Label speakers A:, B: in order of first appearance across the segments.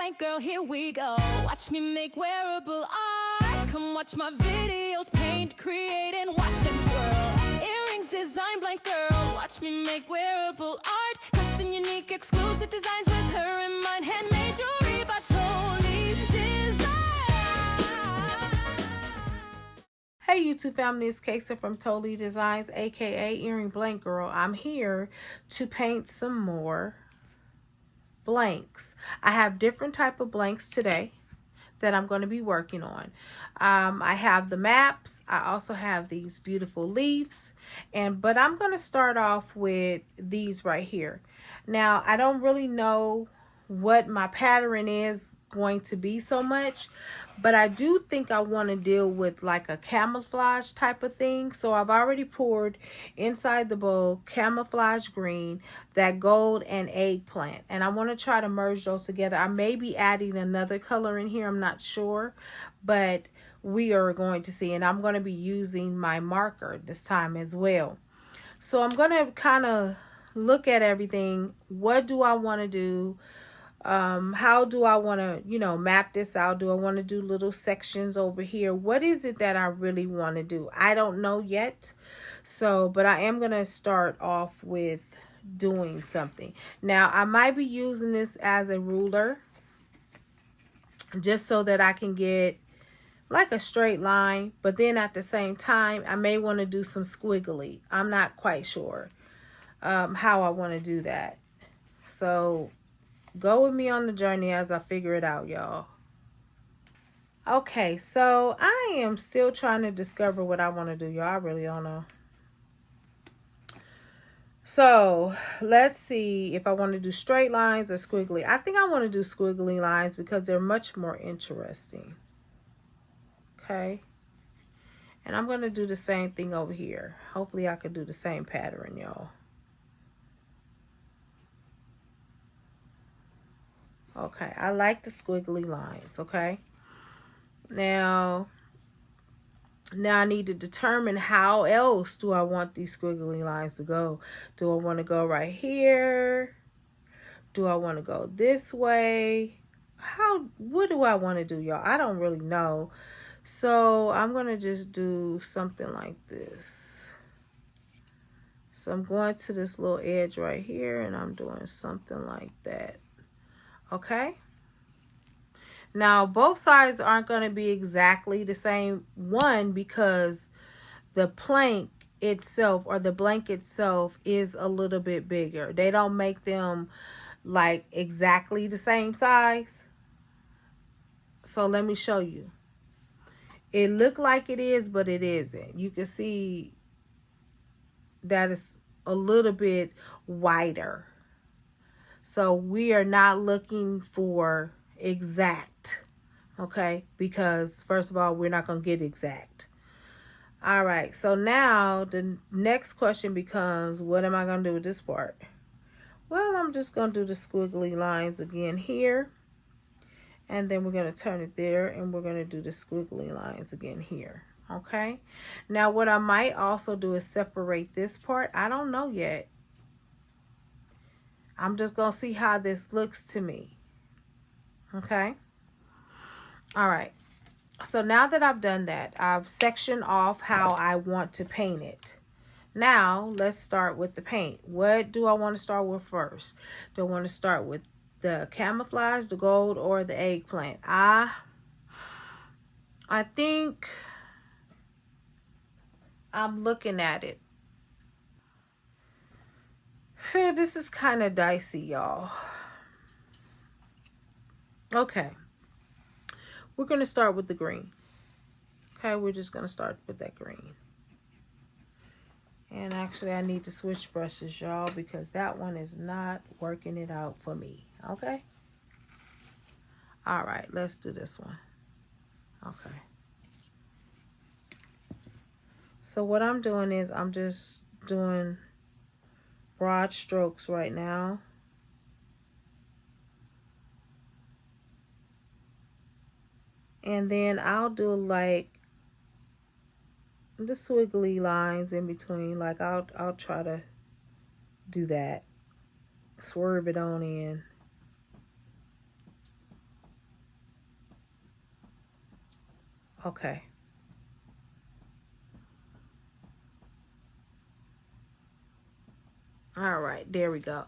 A: blank, girl, here we go. Watch me make wearable art. Come watch my videos, paint, create, and watch them twirl. Earrings designed blank, girl. Watch me make wearable art. Custom, unique, exclusive designs with her in mind. Handmade jewelry by Tolee Designs.
B: Hey YouTube family, it's Casey from Tolee Designs, aka Earring Blank Girl. I'm here to paint some more blanks. I have different type of blanks today that I'm going to be working on. I have the maps. I also have these beautiful leaves, but I'm going to start off with these right here. Now, I don't really know what my pattern is going to be so much, but I do think I want to deal with like a camouflage type of thing. So I've already poured inside the bowl camouflage green, that gold, and eggplant, and I want to try to merge those together. I may be adding another color in here, I'm not sure, but we are going to see. And I'm going to be using my marker this time as well. So I'm going to kind of look at everything. What do I want to do? How do I want to, map this out? Do I want to do little sections over here? What is it that I really want to do? I don't know yet. So, but I am going to start off with doing something. Now, I might be using this as a ruler just so that I can get like a straight line, but then at the same time, I may want to do some squiggly. I'm not quite sure how I want to do that. So go with me on the journey as I figure it out, y'all. Okay, so I am still trying to discover what I want to do, y'all. I really don't know. So let's see if I want to do straight lines or squiggly. I think I want to do squiggly lines because they're much more interesting. Okay. And I'm going to do the same thing over here. Hopefully I can do the same pattern, y'all. Okay, I like the squiggly lines, okay? Now I need to determine how else do I want these squiggly lines to go. Do I want to go right here? Do I want to go this way? What do I want to do, y'all? I don't really know. So I'm going to just do something like this. So I'm going to this little edge right here, and I'm doing something like that. Okay. Now, both sides aren't going to be exactly the same one because the plank itself or the blank itself is a little bit bigger. They don't make them like exactly the same size. So let me show you. It looked like it is, but it isn't. You can see that it's a little bit wider. So we are not looking for exact, okay? Because first of all, we're not going to get exact. All right, so now the next question becomes, what am I going to do with this part? Well, I'm just going to do the squiggly lines again here. And then we're going to turn it there, and we're going to do the squiggly lines again here. Okay. Now, what I might also do is separate this part. I don't know yet. I'm just going to see how this looks to me. Okay. All right. So now that I've done that, I've sectioned off how I want to paint it. Now, let's start with the paint. What do I want to start with first? Do I want to start with the camouflage, the gold, or the eggplant? I think I'm looking at it. This is kind of dicey, y'all. Okay. We're going to start with the green. Okay, we're just going to start with that green. And actually, I need to switch brushes, y'all, because that one is not working it out for me. Okay? All right, let's do this one. Okay. So what I'm doing is I'm just doing broad strokes right now. And then I'll do like the squiggly lines in between. Like I'll try to do that. Swerve it on in. Okay. All right, there we go.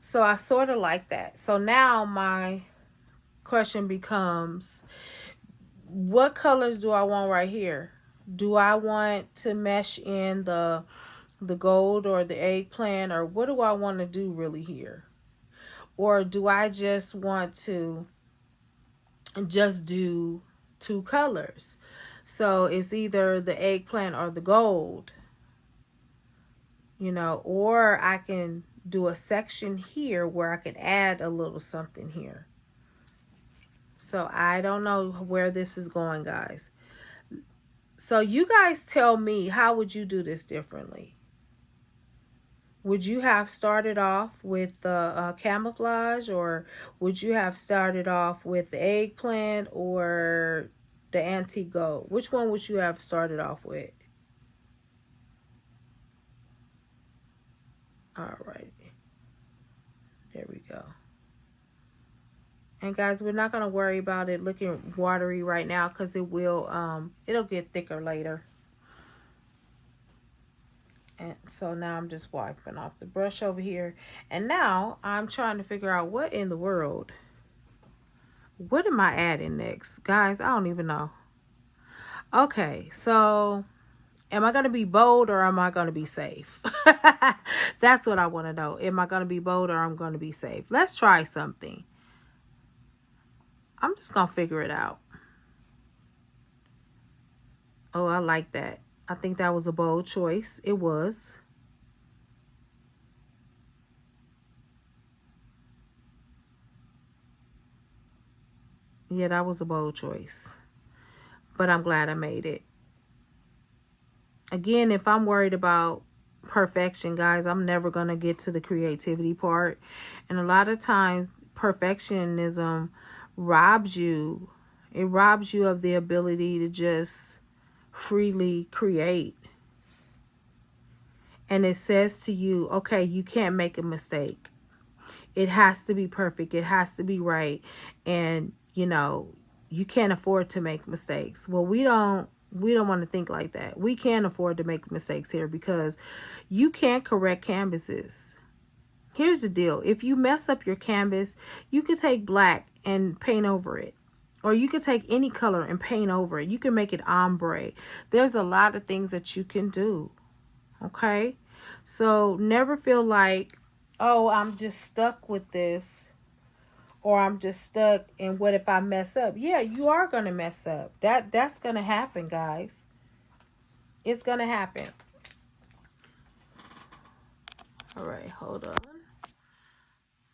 B: So I sort of like that. So now my question becomes, what colors do I want right here? Do I want to mesh in the gold or the eggplant, or what do I want to do really here? Or do I just want to just do two colors? So it's either the eggplant or the gold, or I can do a section here where I can add a little something here. So I don't know where this is going, guys. So you guys tell me, how would you do this differently? Would you have started off with the camouflage, or would you have started off with the eggplant or the antique gold? Which one would you have started off with? All right, there we go. And guys, we're not going to worry about it looking watery right now, because it'll get thicker later. And so now I'm just wiping off the brush over here. And now I'm trying to figure out what in the world. What am I adding next? Guys, I don't even know. Okay, so am I going to be bold, or am I going to be safe? That's what I want to know. Am I going to be bold, or I'm going to be safe? Let's try something. I'm just going to figure it out. Oh, I like that. I think that was a bold choice. It was. Yeah, that was a bold choice. But I'm glad I made it. Again, if I'm worried about perfection, guys, I'm never going to get to the creativity part. And a lot of times, perfectionism robs you. It robs you of the ability to just freely create. And it says to you, okay, you can't make a mistake. It has to be perfect. It has to be right. And, you can't afford to make mistakes. Well, we don't want to think like that. We can't afford to make mistakes here, because you can't correct canvases. Here's the deal. If you mess up your canvas, you could take black and paint over it. Or you could take any color and paint over it. You can make it ombre. There's a lot of things that you can do. Okay? So never feel like, oh, I'm just stuck with this, or I'm just stuck, and what if I mess up? Yeah, you are going to mess up. That's going to happen, guys. It's going to happen. All right, hold on.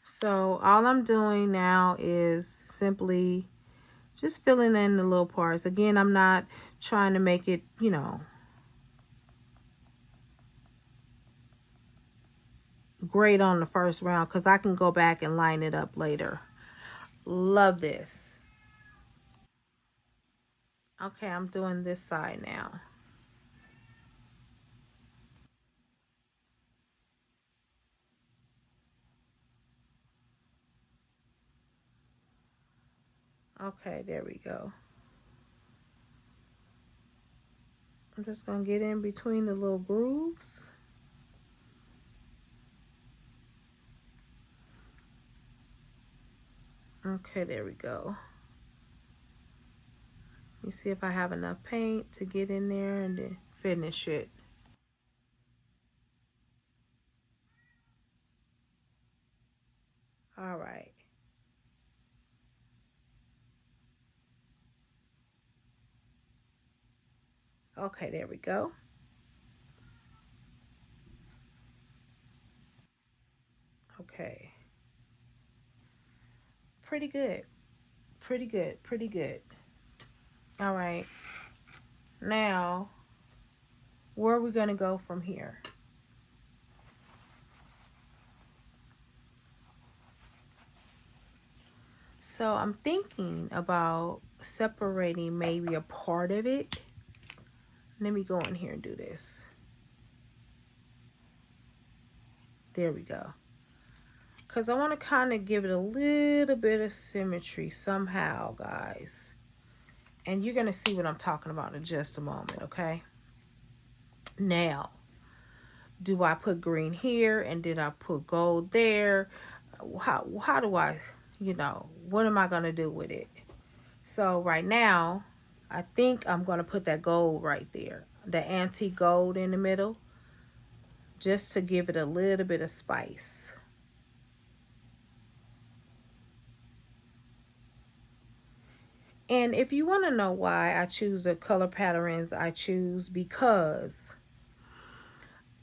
B: So all I'm doing now is simply just filling in the little parts. Again, I'm not trying to make it, great on the first round, because I can go back and line it up later. Love this. Okay, I'm doing this side now. Okay, there we go. I'm just going to get in between the little grooves. Okay, there we go. Let me see if I have enough paint to get in there and then finish it. All right. Okay, there we go. Okay. Pretty good. Pretty good. Pretty good. All right. Now, where are we going to go from here? So I'm thinking about separating maybe a part of it. Let me go in here and do this. There we go. Because I want to kind of give it a little bit of symmetry somehow, guys. And you're going to see what I'm talking about in just a moment, okay? Now, do I put green here and did I put gold there? How do I, what am I going to do with it? So right now, I think I'm going to put that gold right there. The antique gold in the middle. Just to give it a little bit of spice. And if you want to know why I choose the color patterns I choose, because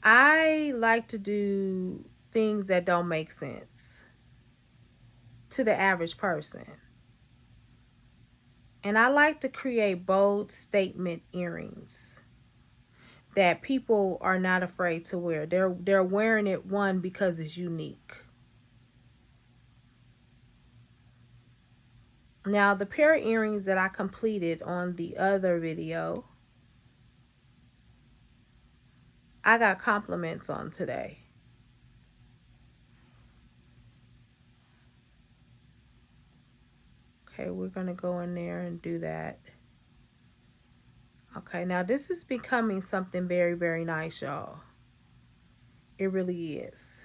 B: I like to do things that don't make sense to the average person. And I like to create bold statement earrings that people are not afraid to wear. They're wearing it, one, because it's unique. Now, the pair of earrings that I completed on the other video, I got compliments on today. Okay, we're going to go in there and do that. Okay, now this is becoming something very, very nice, y'all. It really is.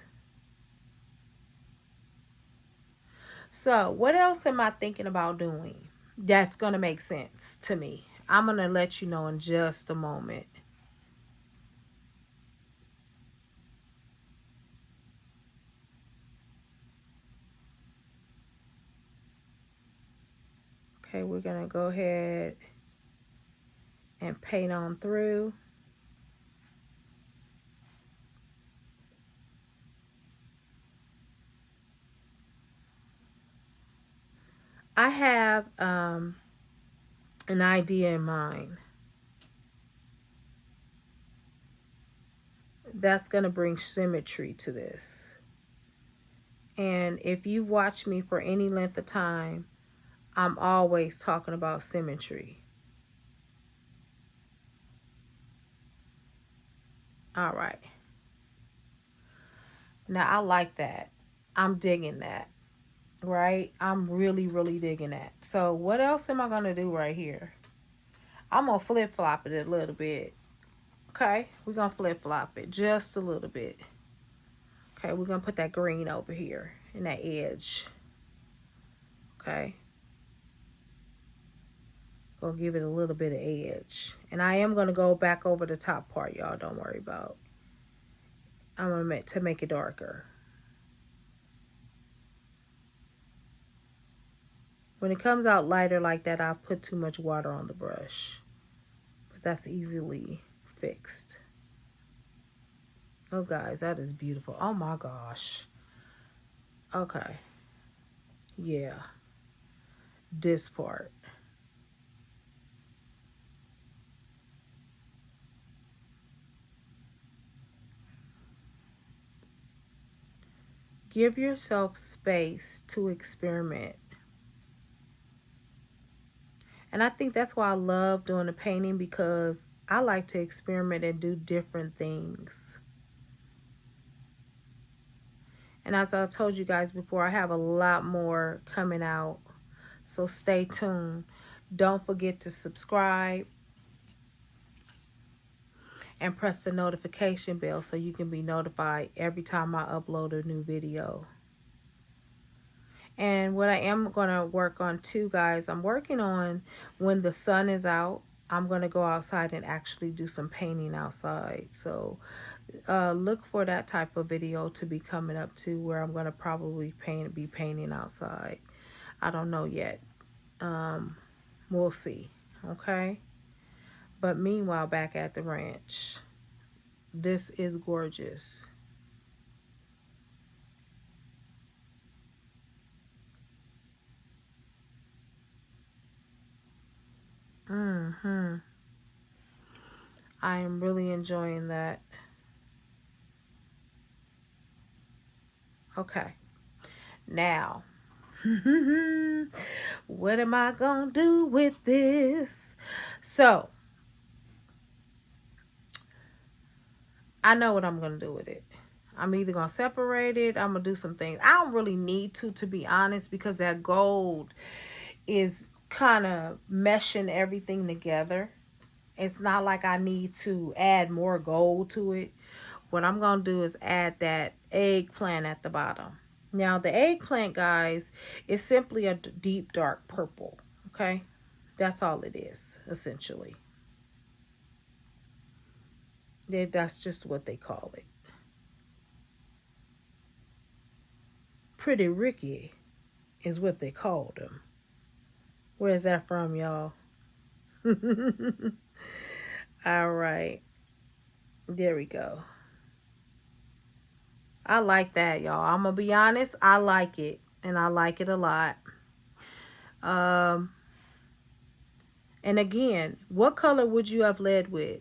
B: So, what else am I thinking about doing that's going to make sense to me? I'm going to let you know in just a moment. Okay, we're going to go ahead and paint on through. I have an idea in mind that's going to bring symmetry to this. And if you've watched me for any length of time, I'm always talking about symmetry. All right. Now, I like that. I'm digging that. Right? I'm really, really digging that. So, what else am I going to do right here? I'm going to flip-flop it a little bit. Okay? We're going to flip-flop it just a little bit. Okay, we're going to put that green over here in that edge. Okay? Gonna give it a little bit of edge. And I am going to go back over the top part, y'all. Don't worry about. I'm going to make it darker. When it comes out lighter like that, I've put too much water on the brush. But that's easily fixed. Oh, guys, that is beautiful. Oh, my gosh. Okay. Yeah. This part. Give yourself space to experiment. And I think that's why I love doing the painting, because I like to experiment and do different things. And as I told you guys before, I have a lot more coming out. So stay tuned. Don't forget to subscribe and press the notification bell so you can be notified every time I upload a new video. And what I am going to work on too, guys, I'm working on when the sun is out, I'm going to go outside and actually do some painting outside. So look for that type of video to be coming up too, where I'm going to probably be painting outside. I don't know yet. We'll see. Okay. But meanwhile, back at the ranch, this is gorgeous. I am really enjoying that. Okay. Now, what am I going to do with this? So, I know what I'm going to do with it. I'm either going to separate it. I'm going to do some things. I don't really need to be honest, because that gold is kind of meshing everything together. It's not like I need to add more gold to it. What I'm going to do is add that eggplant at the bottom. Now, the eggplant, guys, is simply a deep dark purple. Okay? That's all it is, essentially. That's just what they call it. Pretty Ricky is what they called him. Where's that from, y'all? All right. There we go. I like that, y'all. I'm going to be honest. I like it. And I like it a lot. And again, what color would you have led with?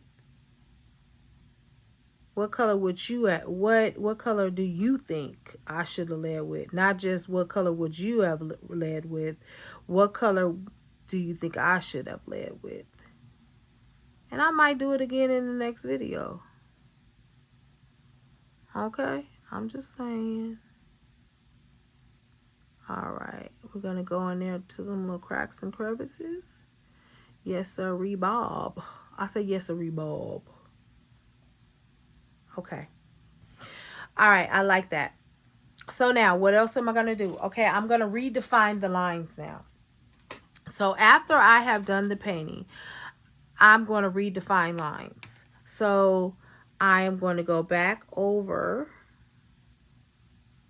B: What color would you at? What color do you think I should have led with? Not just what color would you have led with. What color do you think I should have led with? And I might do it again in the next video. Okay? I'm just saying. Alright. We're going to go in there to them little cracks and crevices. Yes, sir, Bob. I said yes, sir, Bob. Okay. Alright, I like that. So now, what else am I going to do? Okay, I'm going to redefine the lines now. So after I have done the painting, I'm going to redefine lines. So I am going to go back over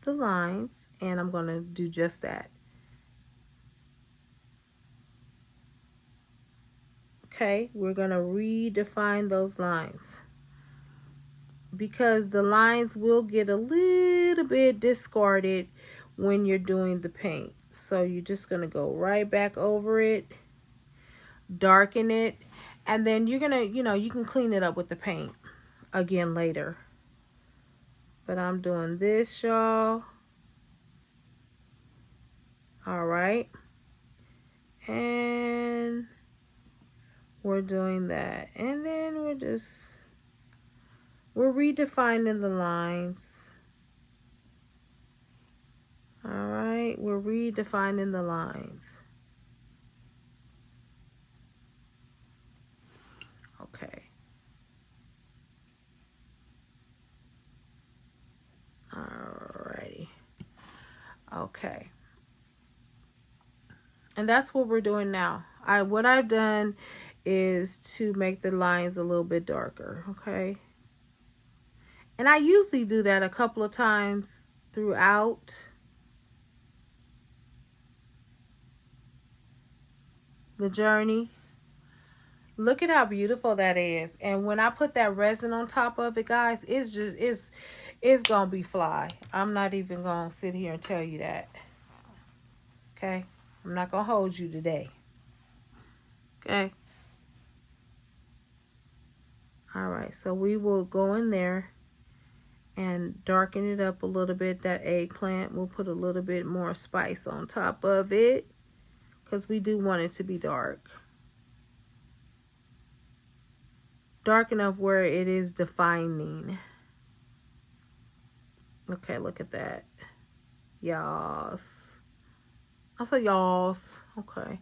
B: the lines and I'm going to do just that. Okay, we're going to redefine those lines because the lines will get a little bit discarded when you're doing the paint. So you're just going to go right back over it, darken it, and then you're going to, you can clean it up with the paint again later. But I'm doing this, y'all. All right. And we're doing that. And then we're redefining the lines. All right. We're redefining the lines. Okay. Alrighty. Okay. And that's what we're doing now. What I've done is to make the lines a little bit darker, okay? And I usually do that a couple of times throughout the journey. Look at how beautiful that is. And when I put that resin on top of it, guys, it's gonna be fly. I'm not even gonna sit here and tell you that. Okay? I'm not gonna hold you today. Okay? Alright, so we will go in there and darken it up a little bit. That eggplant, we'll put a little bit more spice on top of it because we do want it to be dark. Dark enough where it is defining. Okay, look at that. Yas. I said yas. Okay.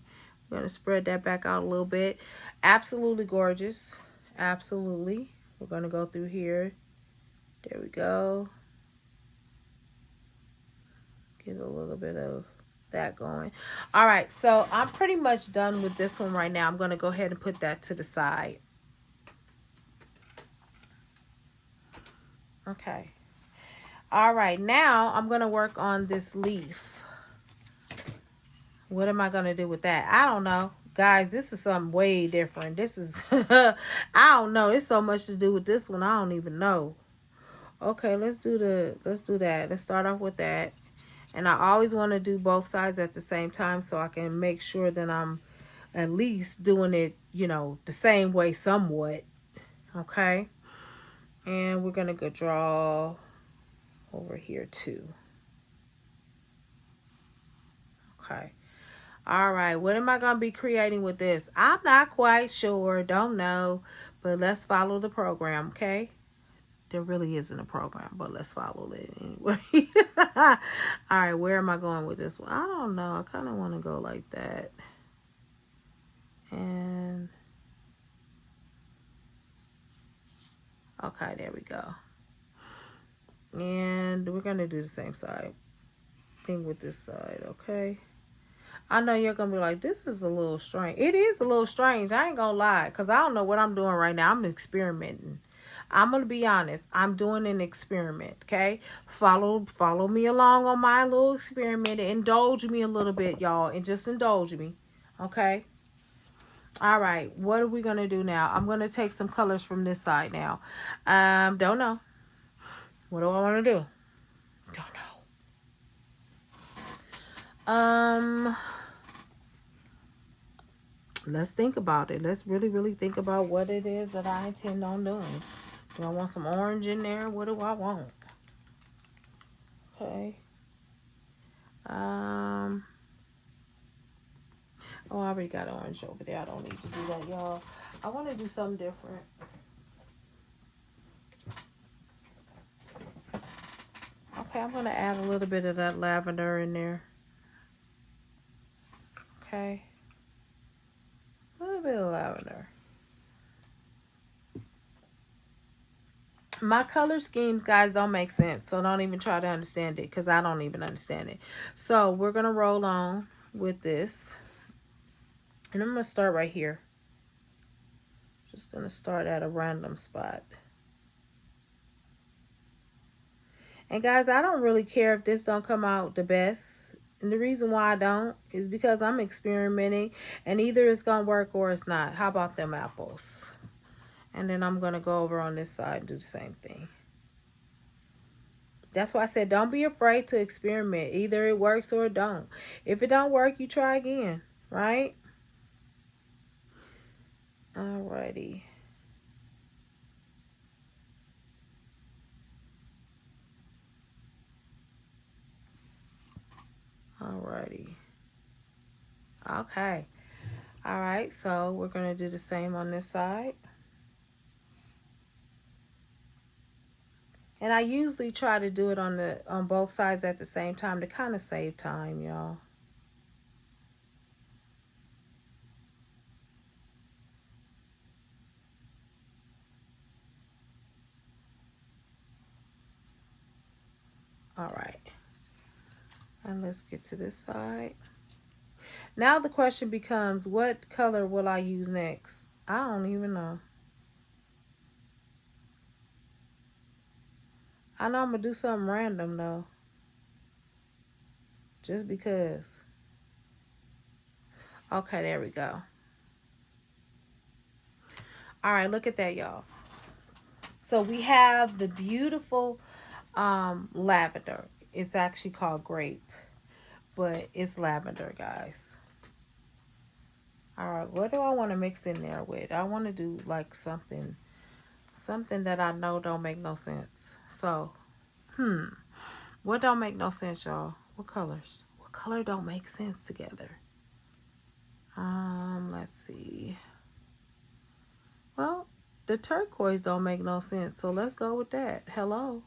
B: We're going to spread that back out a little bit. Absolutely gorgeous. Absolutely. We're going to go through here. There we go. Get a little bit of that going. All right. So I'm pretty much done with this one right now. I'm going to go ahead and put that to the side. Okay. All right. Now I'm going to work on this leaf. What am I going to do with that? I don't know. Guys, this is something way different. This is, I don't know. It's so much to do with this one. I don't even know. Okay, let's do that. Let's start off with that. And I always want to do both sides at the same time so I can make sure that I'm at least doing it, the same way somewhat. Okay. And we're going to go draw over here too. Okay. All right, what am I going to be creating with this? I'm not quite sure. Don't know. But let's follow the program, okay? There really isn't a program, but let's follow it anyway. All right, where am I going with this one? I don't know. I kind of want to go like that. And okay, there we go. And we're going to do the same side thing with this side, okay? I know you're going to be like, this is a little strange. It is a little strange. I ain't going to lie, because I don't know what I'm doing right now. I'm experimenting. I'm going to be honest. I'm doing an experiment, okay? Follow me along on my little experiment. Indulge me a little bit, y'all, and just indulge me, okay? All right, what are we going to do now? I'm going to take some colors from this side now. Don't know. What do I want to do? Don't know. Let's think about it. Let's really think about what it is that I intend on doing. Do I want some orange in there? What do I want? Okay. Oh, I already got orange over there. I don't need to do that, y'all. I want to do something different. Okay, I'm going to add a little bit of that lavender in there. Okay. A little bit of lavender. My color schemes, guys, don't make sense. So don't even try to understand it, because I don't even understand it. So we're going to roll on with this. And I'm going to start right here. Just going to start at a random spot. And guys, I don't really care if this don't come out the best. And the reason why I don't is because I'm experimenting. And either it's going to work or it's not. How about them apples? And then I'm going to go over on this side and do the same thing. That's why I said don't be afraid to experiment. Either it works or it don't. If it don't work, you try again, right? Alrighty. Alrighty. Okay. Alright, so we're going to do the same on this side. And I usually try to do it on both sides at the same time to kind of save time, y'all. All right. And let's get to this side. Now the question becomes, what color will I use next? I don't even know. I know I'm going to do something random, though. Just because. Okay, there we go. All right, look at that, y'all. So we have the beautiful lavender. It's actually called grape, but it's lavender, guys. All right, what do I want to mix in there with? I want to do like something that I know don't make no sense. So, what don't make no sense, y'all? What colors? What color don't make sense together? Let's see. Well, the turquoise don't make no sense, so let's go with that. Hello.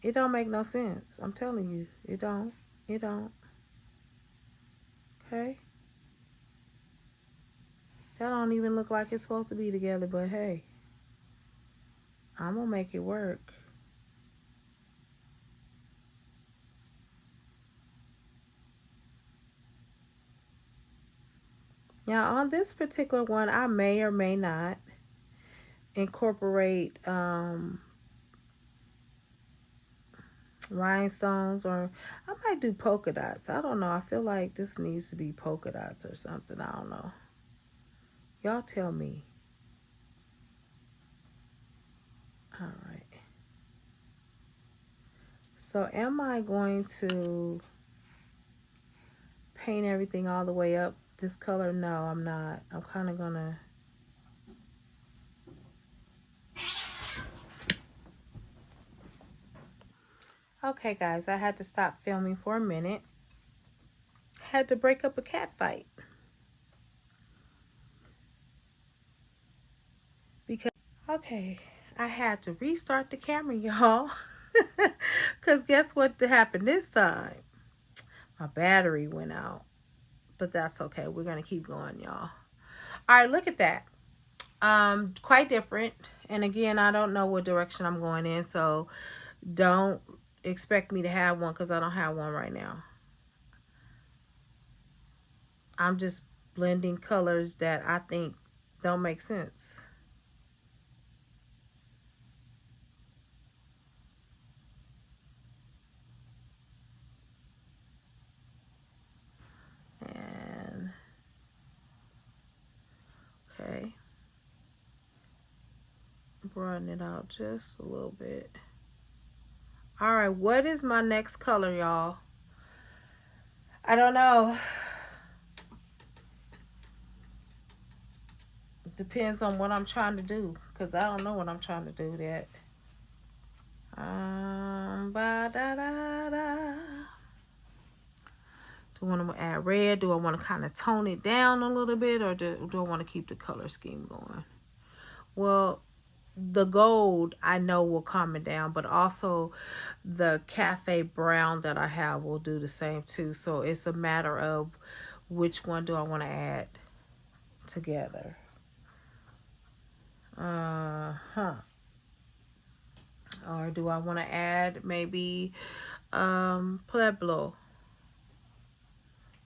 B: It don't make no sense. I'm telling you, it don't. It don't. Okay. That don't even look like it's supposed to be together, but hey, I'm gonna make it work. Now, on this particular one, I may or may not incorporate rhinestones, or I might do polka dots. I don't know. I feel like this needs to be polka dots or something. I don't know. Y'all tell me. All right. So am I going to paint everything all the way up this color? No, I'm not. I'm kind of gonna okay, guys, I had to stop filming for a minute. Had to break up a cat fight because okay, I had to restart the camera, y'all. Because guess what happened this time? My battery went out. but that's okay. We're going to keep going, y'all. All right, look at that. Quite different. And again, I don't know what direction I'm going in, so don't expect me to have one because I don't have one right now. I'm just blending colors that I think don't make sense. And okay, broaden it out just a little bit. All right, what is my next color, y'all? I don't know. It depends on what I'm trying to do, because I don't know what I'm trying to do yet. Ba da da da. Do I want to add red? Do I want to kind of tone it down a little bit, or do I want to keep the color scheme going? Well, the gold I know will calm it down, but also the cafe brown that I have will do the same too. So it's a matter of which one do I want to add together. Or do I want to add maybe Pueblo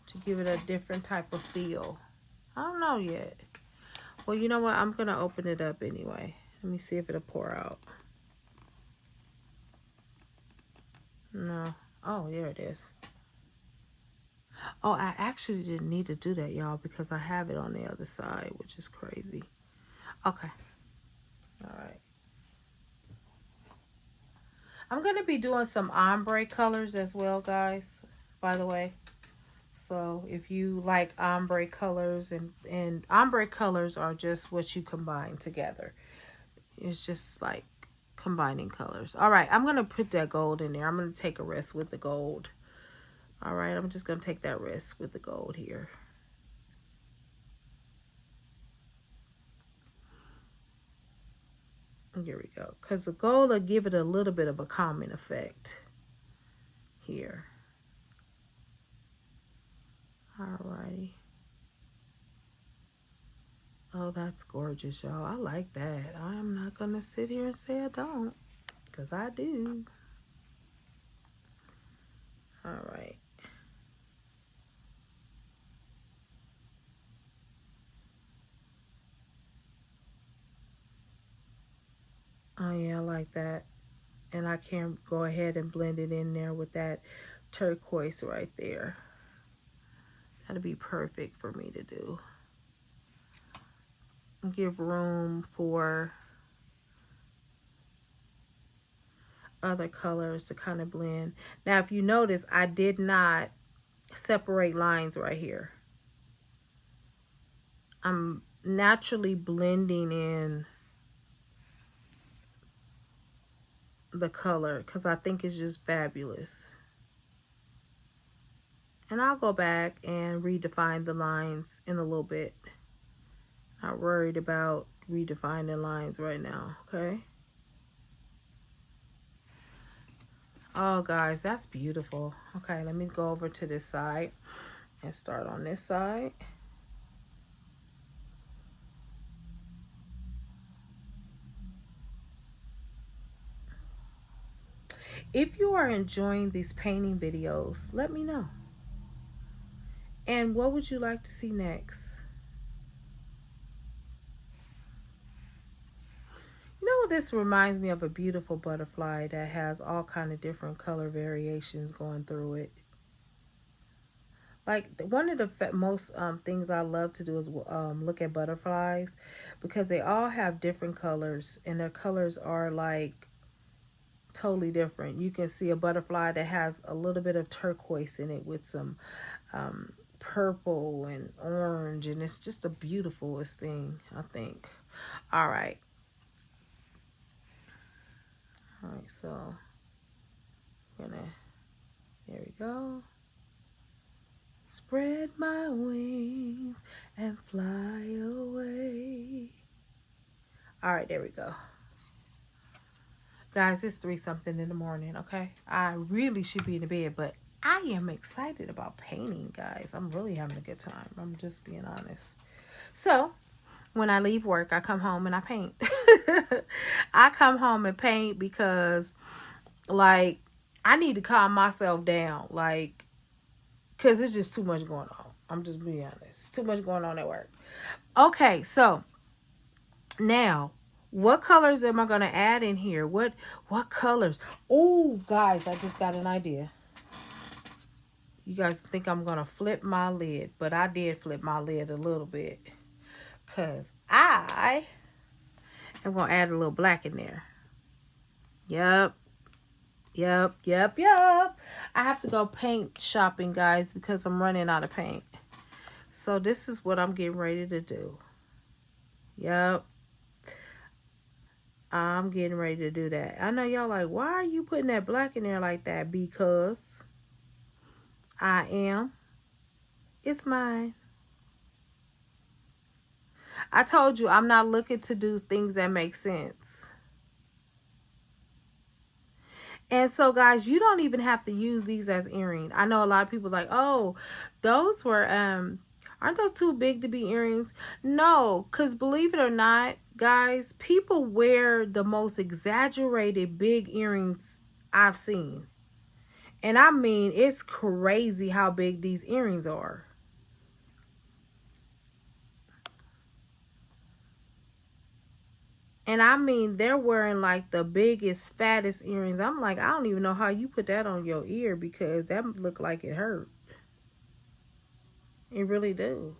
B: to give it a different type of feel? I don't know yet. Well, you know what? I'm going to open it up anyway. Let me see if it'll pour out. No. Oh, there it is. Oh, I actually didn't need to do that, y'all, because I have it on the other side, which is crazy. Okay. All right. I'm going to be doing some ombre colors as well, guys, by the way. So if you like ombre colors, and ombre colors are just what you combine together. It's just like combining colors. All right, I'm going to put that gold in there. I'm going to take a risk with the gold. All right, I'm just going to take that risk with the gold here. Here we go. Because the gold will give it a little bit of a calming effect here. All righty. Oh, that's gorgeous, y'all. I like that. I'm not going to sit here and say I don't, because I do. All right. Oh, yeah, I like that. And I can go ahead and blend it in there with that turquoise right there. That'd be perfect for me to do. Give room for other colors to kind of blend. Now, if you notice, I did not separate lines right here. I'm naturally blending in the color because I think it's just fabulous. And I'll go back and redefine the lines in a little bit. Not worried about redefining lines right now, okay? Oh, guys, that's beautiful. Okay, let me go over to this side and start on this side. If you are enjoying these painting videos, let me know. And what would you like to see next? You know, this reminds me of a beautiful butterfly that has all kind of different color variations going through it. Like, one of the most things I love to do is look at butterflies, because they all have different colors, and their colors are like totally different. You can see a butterfly that has a little bit of turquoise in it with some purple and orange, and it's just the beautifulest thing, I think. All right. All right, so I'm gonna, there we go. Spread my wings and fly away. All right, there we go. Guys, it's 3 something in the morning, okay? I really should be in the bed, but I am excited about painting, guys. I'm really having a good time. I'm just being honest. So, when I leave work, I come home and I paint. I come home and paint because, like, I need to calm myself down. Like, because it's just too much going on. I'm just being honest. Too much going on at work. Okay, so now, what colors am I going to add in here? What colors? Oh, guys, I just got an idea. You guys think I'm going to flip my lid, but I did flip my lid a little bit. Because I am going to add a little black in there. Yep. I have to go paint shopping, guys, because I'm running out of paint. So this is what I'm getting ready to do. Yep. I'm getting ready to do that. I know y'all like, why are you putting that black in there like that? Because I am. It's mine. I told you I'm not looking to do things that make sense. And so, guys, you don't even have to use these as earrings. I know a lot of people like, oh, those were, aren't those too big to be earrings? No, because believe it or not, guys, people wear the most exaggerated big earrings I've seen. And I mean, it's crazy how big these earrings are. And I mean, they're wearing like the biggest, fattest earrings. I'm like, I don't even know how you put that on your ear because that looked like it hurt. It really do.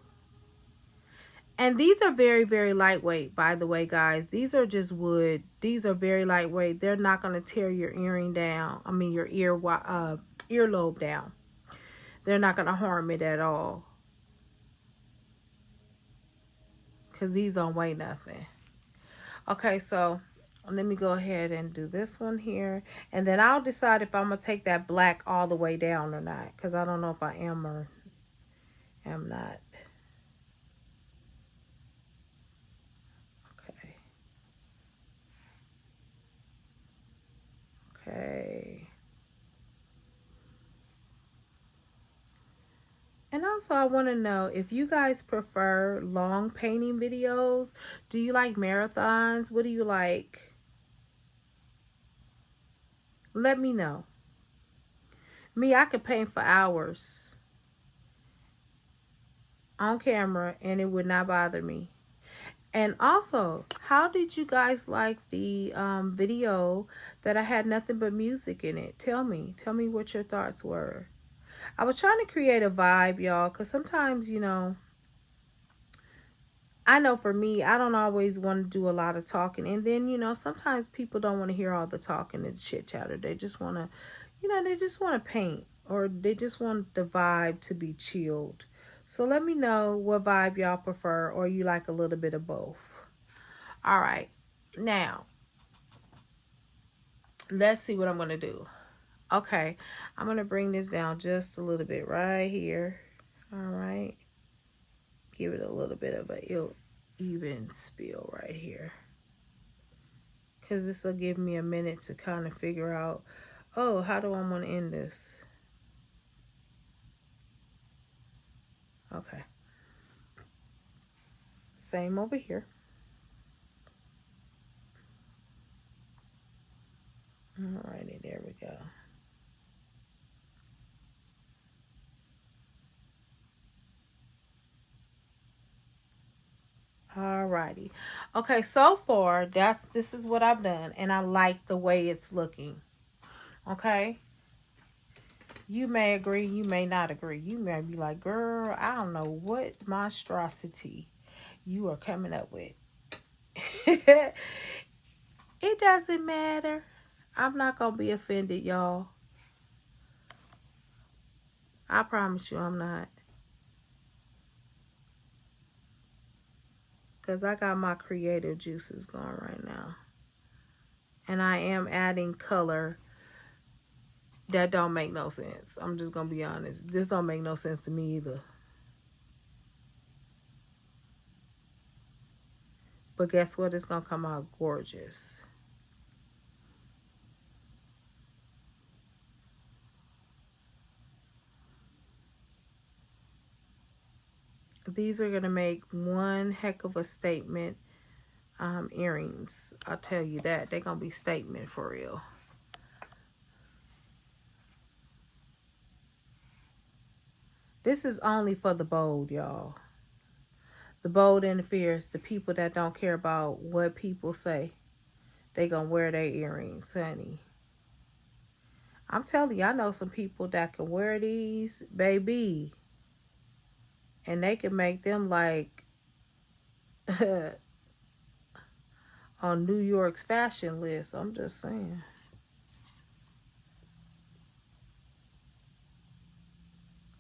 B: And these are very, very lightweight, by the way, guys. These are just wood. These are very lightweight. They're not going to tear your earring down. I mean, your earlobe down. They're not going to harm it at all. Because these don't weigh nothing. Okay, so let me go ahead and do this one here. And then I'll decide if I'm going to take that black all the way down or not. Because I don't know if I am or am not. Okay. Okay. And also, I want to know if you guys prefer long painting videos. Do you like marathons? What do you like? Let me know. Me, I could paint for hours on camera and it would not bother me. And also, how did you guys like the video that I had nothing but music in it? Tell me what your thoughts were. I was trying to create a vibe, y'all, because sometimes, you know, I know for me, I don't always want to do a lot of talking. And then, you know, sometimes people don't want to hear all the talking and chit chatter. They just want to, you know, they just want to paint or they just want the vibe to be chilled. So let me know what vibe y'all prefer or you like a little bit of both. All right. Now, let's see what I'm going to do. Okay. I'm going to bring this down just a little bit right here. All right. Give it a little bit of a even spill right here. Because this will give me a minute to kind of figure out, oh, how do I want to end this? Okay. Same over here. Alrighty, there we go. Alrighty. Okay, so far this is what I've done and I like the way it's looking. Okay? You may agree, you may not agree. You may be like, girl, I don't know what monstrosity you are coming up with. It doesn't matter. I'm not gonna be offended, y'all. I promise you I'm not. Because I got my creative juices going right now. And I am adding color that don't make no sense. I'm just going to be honest. This don't make no sense to me either. But guess what? It's going to come out gorgeous. These are going to make one heck of a statement earrings. I'll tell you that. They're going to be statement for real. This is only for the bold, y'all. The bold and the fierce. The people that don't care about what people say. They going to wear their earrings, honey. I'm telling you, I know some people that can wear these, baby. And they can make them like on New York's fashion list. I'm just saying.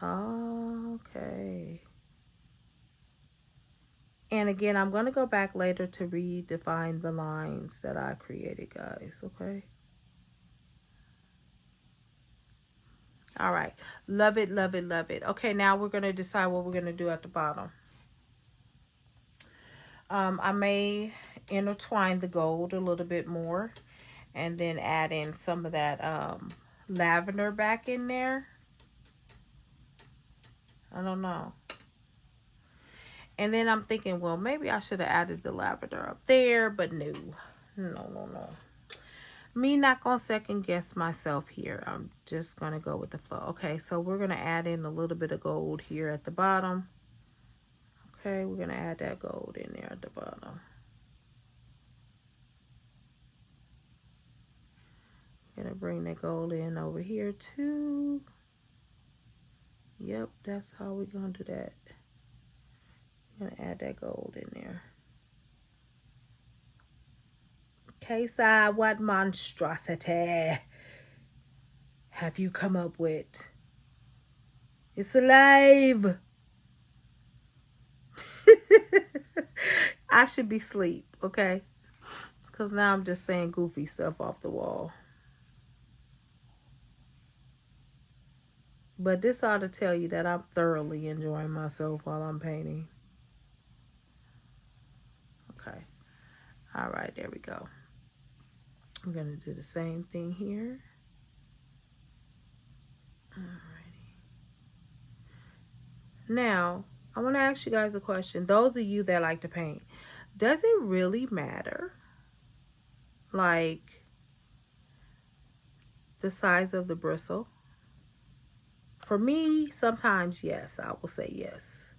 B: Okay. And again, I'm going to go back later to redefine the lines that I created, guys. Okay. All right. Love it, love it, love it. Okay, now we're going to decide what we're going to do at the bottom. I may intertwine the gold a little bit more and then add in some of that lavender back in there. I don't know. And then I'm thinking, well, maybe I should have added the lavender up there, but no. No. Me not gonna second guess myself here. I'm just gonna go with the flow. Okay, so we're gonna add in a little bit of gold here at the bottom. Okay, we're gonna add that gold in there at the bottom. Gonna bring that gold in over here too. Yep, that's how we're gonna do that. Gonna add that gold in there. Kesa, what monstrosity have you come up with? It's alive. I should be asleep, okay? Because now I'm just saying goofy stuff off the wall. But this ought to tell you that I'm thoroughly enjoying myself while I'm painting. Okay. All right, there we go. I'm going to do the same thing here. Alrighty. Now, I want to ask you guys a question. Those of you that like to paint, does it really matter? Like the size of the bristle? For me, sometimes yes, I will say yes.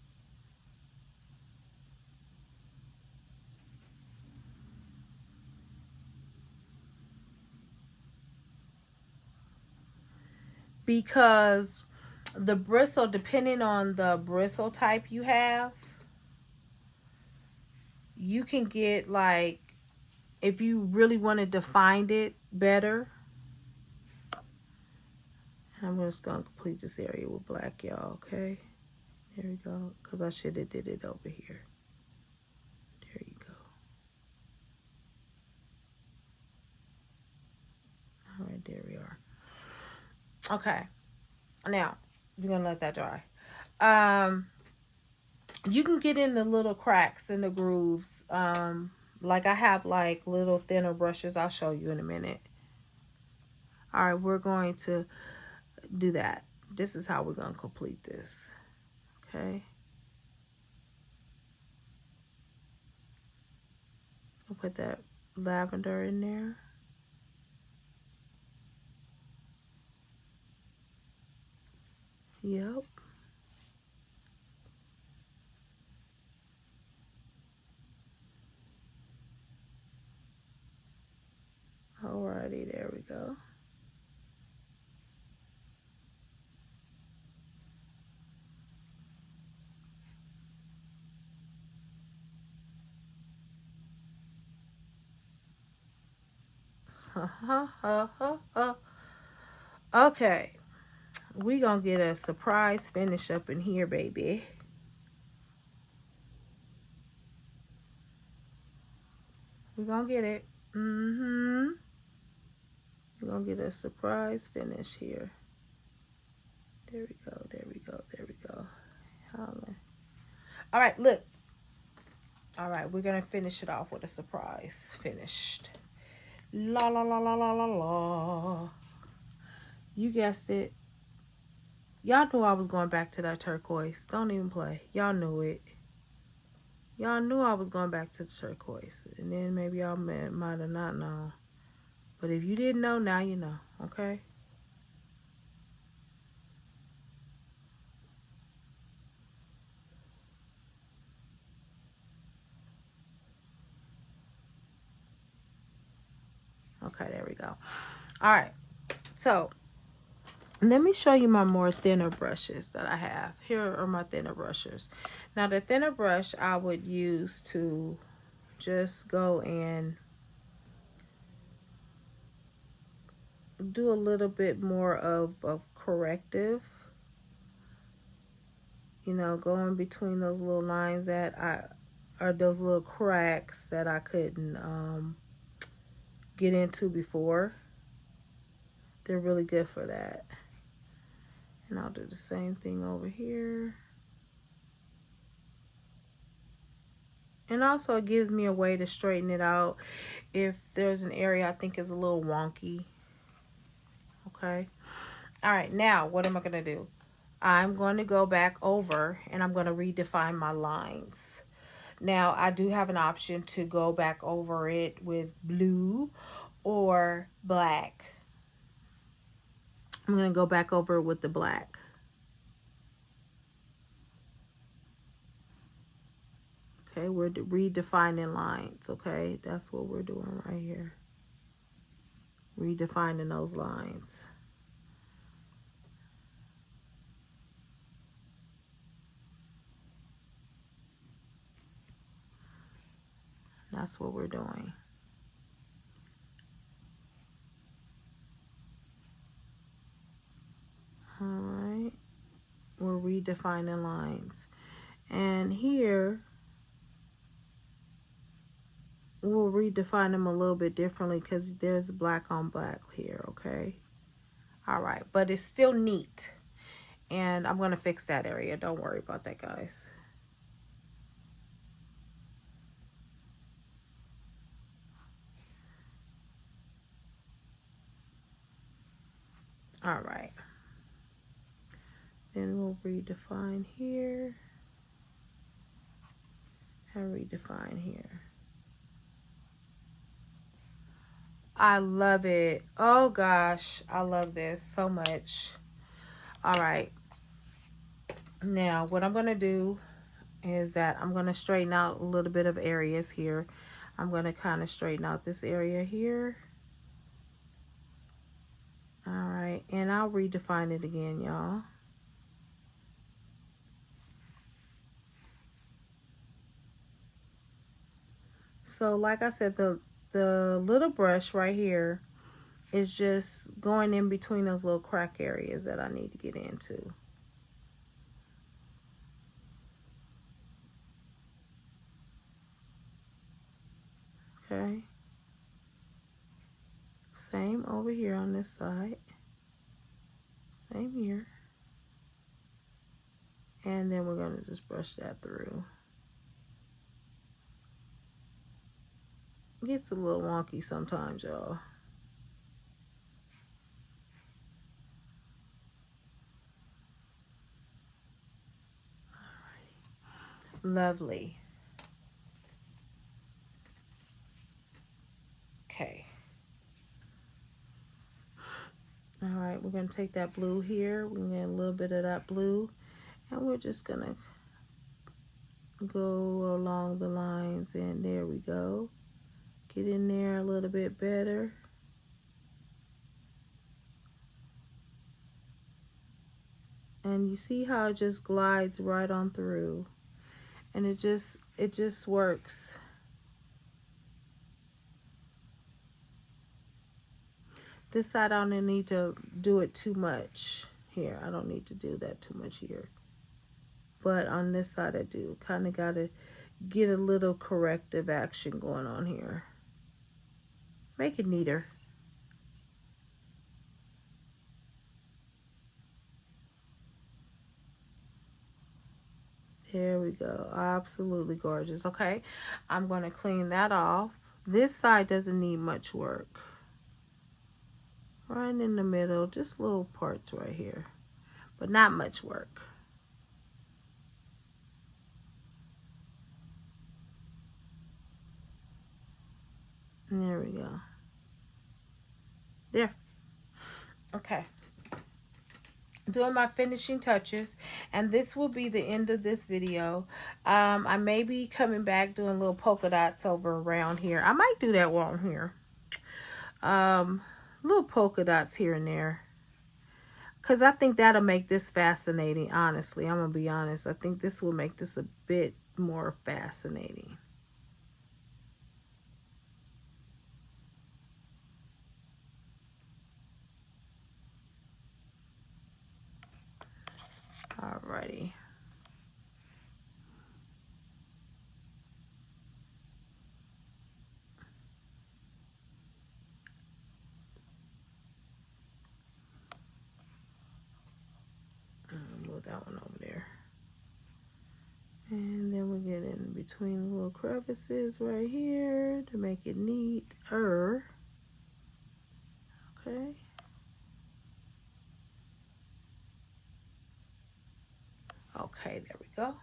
B: Because the bristle, depending on the bristle type you have, you can get like, if you really want to define it better, I'm just going to complete this area with black, y'all, okay? There we go, because I should have did it over here. There you go. All right, there we are. Okay. Now, we're going to let that dry. You can get in the little cracks in the grooves. Like I have like little thinner brushes. I'll show you in a minute. All right, we're going to do that. This is how we're going to complete this. Okay. I'll put that lavender in there. Yep. Alrighty, there we go. Okay. We gonna get a surprise finish up in here, baby. We're gonna get it. We're gonna get a surprise finish here. There we go, there we go, there we go. All right, look. All right, we're gonna finish it off with a surprise finished. La la la la la la la. You guessed it. Y'all knew I was going back to that turquoise. Don't even play. Y'all knew it. Y'all knew I was going back to the turquoise. And then maybe y'all might have not known. But if you didn't know, now you know. Okay? Okay, there we go. All right. So, let me show you my more thinner brushes that I have. Here are my thinner brushes. Now, the thinner brush I would use to just go and do a little bit more of corrective. You know, going between those little lines or those little cracks that I couldn't get into before. They're really good for that. And I'll do the same thing over here. And also it gives me a way to straighten it out if there's an area I think is a little wonky. Okay. All right. Now, what am I going to do? I'm going to go back over and I'm going to redefine my lines. Now, I do have an option to go back over it with blue or black. I'm going to go back over it with the black. Okay, we're redefining lines, okay? That's what we're doing right here. Redefining those lines. That's what we're doing. All right. We're redefining lines. And here, we'll redefine them a little bit differently because there's black on black here, okay? All right, but it's still neat. And I'm going to fix that area. Don't worry about that, guys. All right. Then we'll redefine here. And redefine here. I love it. Oh gosh, I love this so much. All right. Now, what I'm going to do is that I'm going to straighten out a little bit of areas here. I'm going to kind of straighten out this area here. All right. And I'll redefine it again, y'all. So, like I said, the little brush right here is just going in between those little crack areas that I need to get into. Okay. Same over here on this side. Same here. And then we're going to just brush that through. It gets a little wonky sometimes, y'all. Lovely. Okay. All right, we're going to take that blue here. We're going to get a little bit of that blue. And we're just going to go along the lines. And there we go. Get in there a little bit better. And you see how it just glides right on through. And it just works. This side I don't need to do it too much here. I don't need to do that too much here. But on this side I do. Kind of got to get a little corrective action going on here. Make it neater. There we go. Absolutely gorgeous. Okay, I'm going to clean that off. This side doesn't need much work. Right in the middle, just little parts right here. but not much work. And there we go. There. Okay. Doing my finishing touches, and this will be the end of this video. I may be coming back doing little polka dots over around here. I might do that while I'm here. Little polka dots here and there, because I think that'll make this fascinating. Honestly, I'm gonna be honest, I think this will make this a bit more fascinating. Alrighty. Move that one over there. And then we get in between the little crevices right here to make it neater. Okay. Okay, there we go.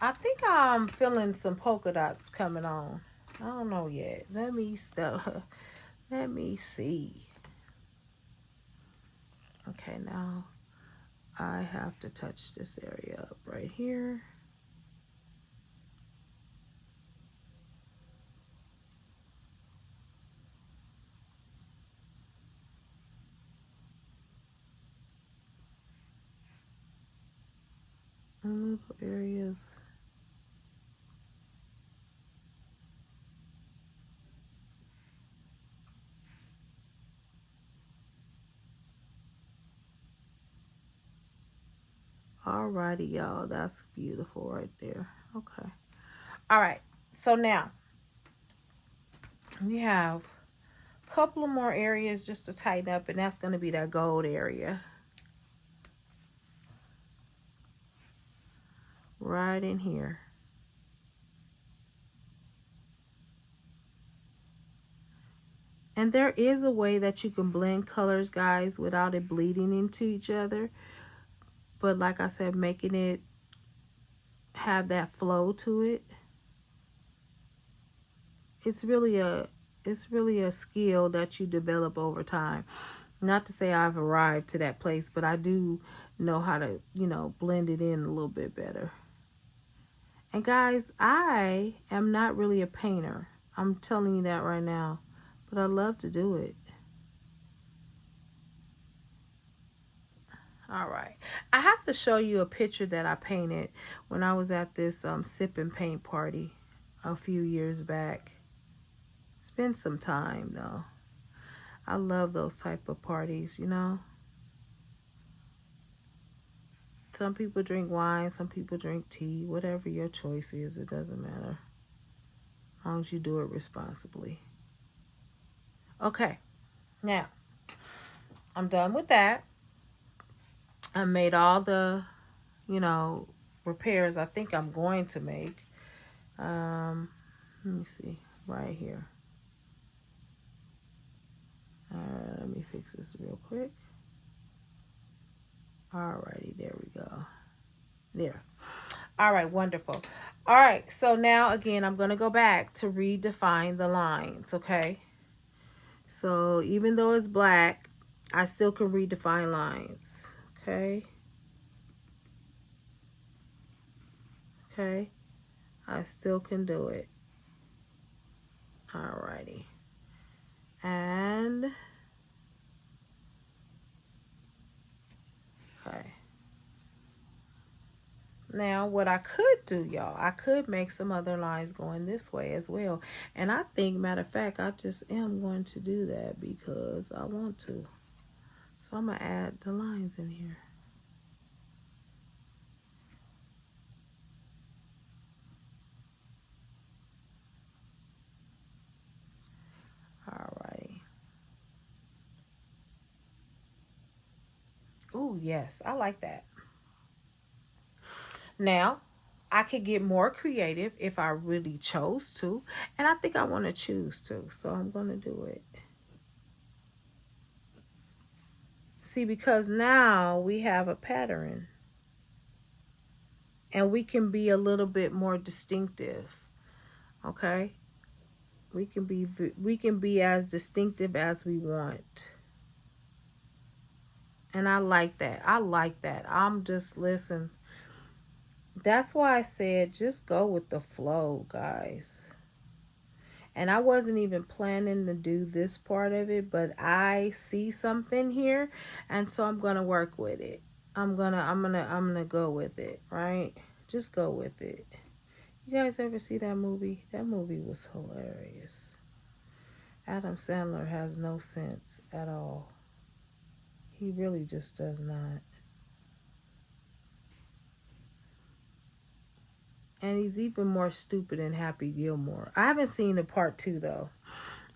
B: I think I'm feeling some polka dots coming on. I don't know yet. Let me see. Okay, now I have to touch this area up right here. Little areas. Alrighty, y'all. That's beautiful right there. Okay. All right. So now we have a couple of more areas just to tighten up, and that's going to be that gold area. Right in here. And there is a way that you can blend colors, guys, without it bleeding into each other. But like I said, making it have that flow to it. It's really a skill that you develop over time. Not to say I've arrived to that place, but I do know how to, blend it in a little bit better. And guys, I am not really a painter. I'm telling you that right now. But I love to do it. All right. I have to show you a picture that I painted when I was at this sip and paint party a few years back. It's been some time though. I love those type of parties, Some people drink wine, some people drink tea, whatever your choice is, it doesn't matter. As long as you do it responsibly. Okay, now, I'm done with that. I made all the, repairs I think I'm going to make. Let me see, right here. Let me fix this real quick. Alrighty, there we go. There. All right, wonderful. All right, so now again, I'm going to go back to redefine the lines, okay? So even though it's black, I still can redefine lines, okay? Okay, I still can do it. Alrighty. And, okay. Now, what I could do, y'all, I could make some other lines going this way as well. And I think, matter of fact, I just am going to do that because I want to. So I'm going to add the lines in here. Alrighty. Oh, yes, I like that. Now, I could get more creative if I really chose to. And I think I want to choose to. So I'm going to do it. See, because now we have a pattern and we can be a little bit more distinctive. Okay? We can be as distinctive as we want. And I like that. I like that. I'm just listen. That's why I said just go with the flow, guys. And I wasn't even planning to do this part of it, but I see something here, and so I'm going to work with it. I'm going to go with it, right? Just go with it. You guys ever see that movie? That movie was hilarious. Adam Sandler has no sense at all. He really just does not. And he's even more stupid than Happy Gilmore. I haven't seen the part 2 though.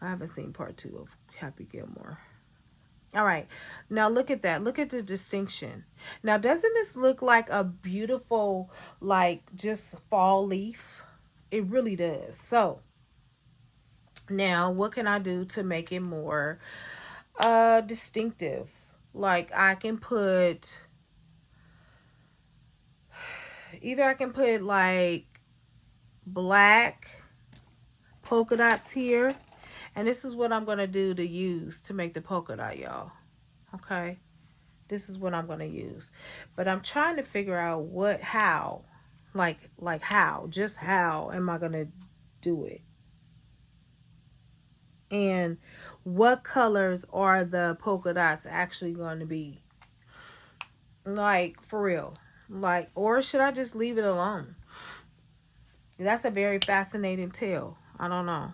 B: I haven't seen part 2 of Happy Gilmore. All right. Now look at that. Look at the distinction. Now doesn't this look like a beautiful, like just fall leaf? It really does. So now what can I do to make it more distinctive? Like I can put like black polka dots here, and this is what I'm going to do to use to make the polka dot, y'all. Okay, this is what I'm going to use, but I'm trying to figure out how am I going to do it, and what colors are the polka dots actually going to be, like for real. Like, or should I just leave it alone? That's a very fascinating tale. I don't know.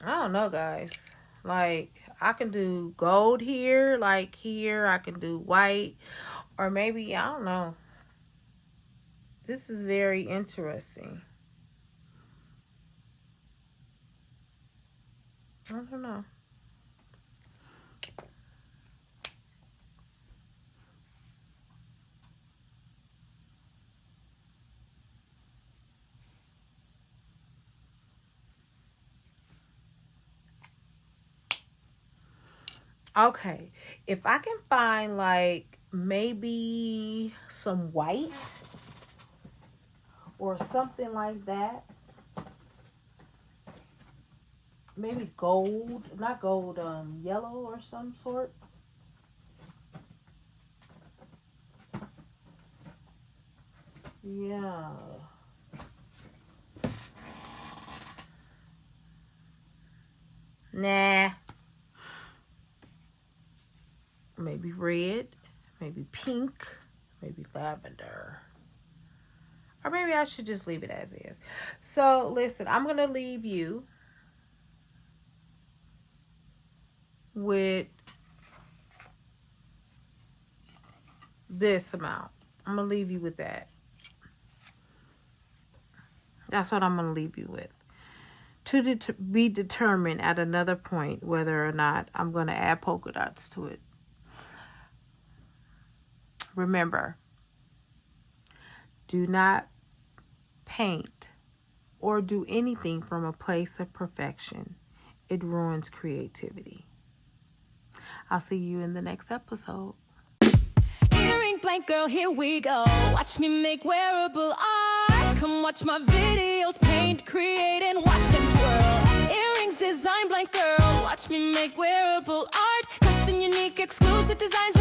B: I don't know, guys. Like, I can do gold here, like here. I can do white, or maybe, I don't know. This is very interesting. I don't know. Okay, if I can find like maybe some white or something like that. Maybe gold, not gold, yellow or some sort. Yeah. Nah. Maybe red, maybe pink, maybe lavender. Or maybe I should just leave it as is. So, listen, I'm going to leave you with this amount. I'm going to leave you with that. That's what I'm going to leave you with. To be determined at another point whether or not I'm going to add polka dots to it. Remember, do not paint or do anything from a place of perfection. It ruins creativity. I'll see you in the next episode.
A: Earring blank girl, here we go. Watch me make wearable art. Come watch my videos, paint, create, and watch them twirl. Earrings design blank girl. Watch me make wearable art. Custom, unique, exclusive designs.